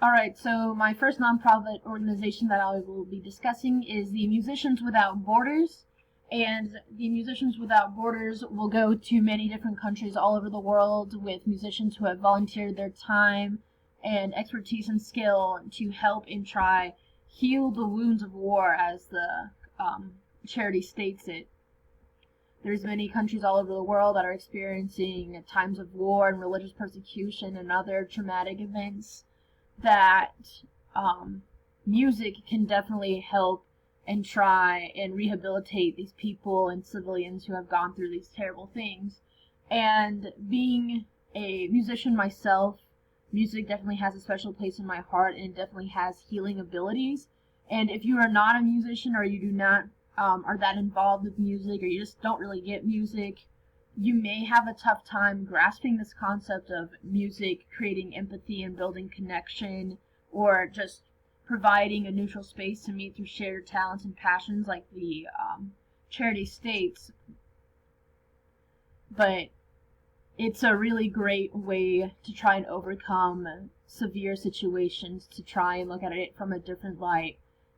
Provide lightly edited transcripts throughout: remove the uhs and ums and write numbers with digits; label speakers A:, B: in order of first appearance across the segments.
A: Alright, so my first nonprofit organization that I will be discussing is the Musicians Without Borders. And the Musicians Without Borders will go to many different countries all over the world with musicians who have volunteered their time and expertise and skill to help and try heal the wounds of war, as the charity states it. There's many countries all over the world that are experiencing times of war and religious persecution and other traumatic events that music can definitely help and try and rehabilitate these people and civilians who have gone through these terrible things. And being a musician myself, music definitely has a special place in my heart, and it definitely has healing abilities. And if you are not a musician, or you do not are that involved with music, or you just don't really get music, you may have a tough time grasping this concept of music creating empathy and building connection, or just providing a neutral space to meet through shared talents and passions, like the charity states. But it's a really great way to try and overcome severe situations, to try and look at it from a different light,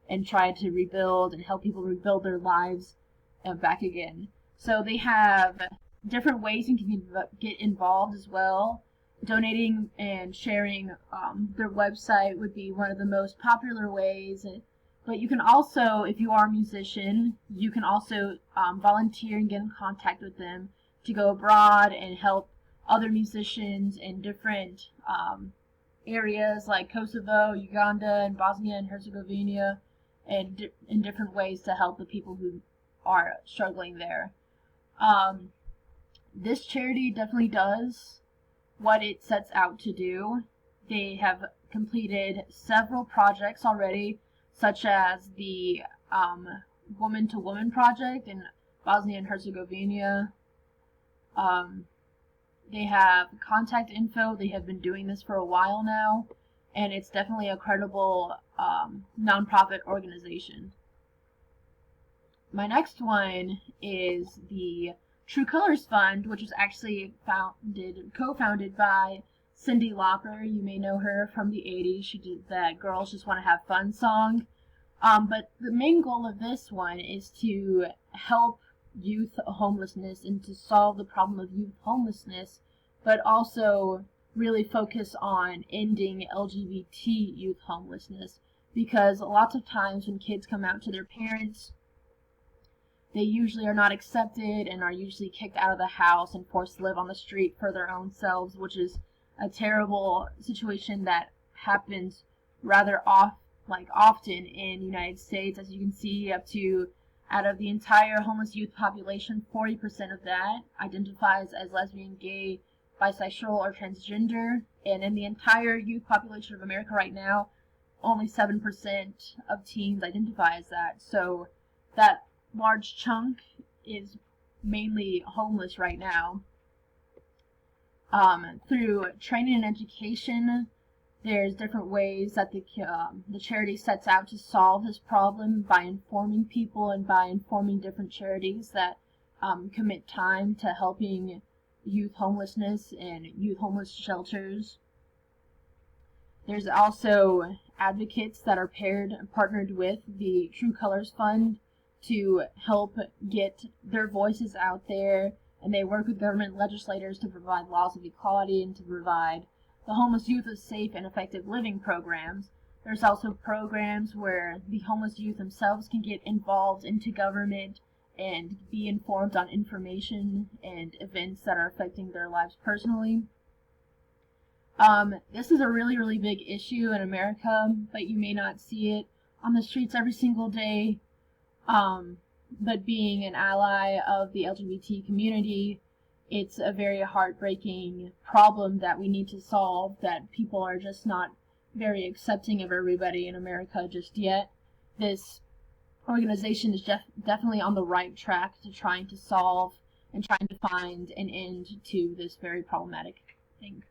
A: and try to rebuild and help people rebuild their lives back again. So they have different ways you can get involved as well. Donating and sharing their website would be one of the most popular ways. But you can also, if you are a musician, you can also volunteer and get in contact with them to go abroad and help other musicians in different areas like Kosovo, Uganda, and Bosnia and Herzegovina, and in different ways to help the people who are struggling there. This charity definitely does what it sets out to do. They have completed several projects already, such as the Woman to Woman project in Bosnia and Herzegovina. They have contact info. They have been doing this for a while now, and it's definitely a credible nonprofit organization. My next one is the True Colors Fund, which was actually co-founded by Cyndi Lauper. You may know her from the 80s. She did that Girls Just Want to Have Fun song. But the main goal of this one is to help youth homelessness and to solve the problem of youth homelessness, but also really focus on ending LGBT youth homelessness, because lots of times when kids come out to their parents, they usually are not accepted and are usually kicked out of the house and forced to live on the street for their own selves, which is a terrible situation that happens rather often in the United States. As you can see, out of the entire homeless youth population, 40% of that identifies as lesbian, gay, bisexual, or transgender. And in the entire youth population of America right now, only 7% of teens identify as that. So that large chunk is mainly homeless right now. Through training and education, there's different ways that the charity sets out to solve this problem by informing people and by informing different charities that commit time to helping youth homelessness and youth homeless shelters. There's also advocates that are partnered with the True Colors Fund to help get their voices out there, and they work with government legislators to provide laws of equality and to provide the homeless youth with safe and effective living programs. There's also programs where the homeless youth themselves can get involved into government and be informed on information and events that are affecting their lives personally. This is a really, really big issue in America, but you may not see it on the streets every single day. But being an ally of the LGBT community, it's a very heartbreaking problem that we need to solve, that people are just not very accepting of everybody in America just yet. This organization is definitely on the right track to trying to solve and trying to find an end to this very problematic thing.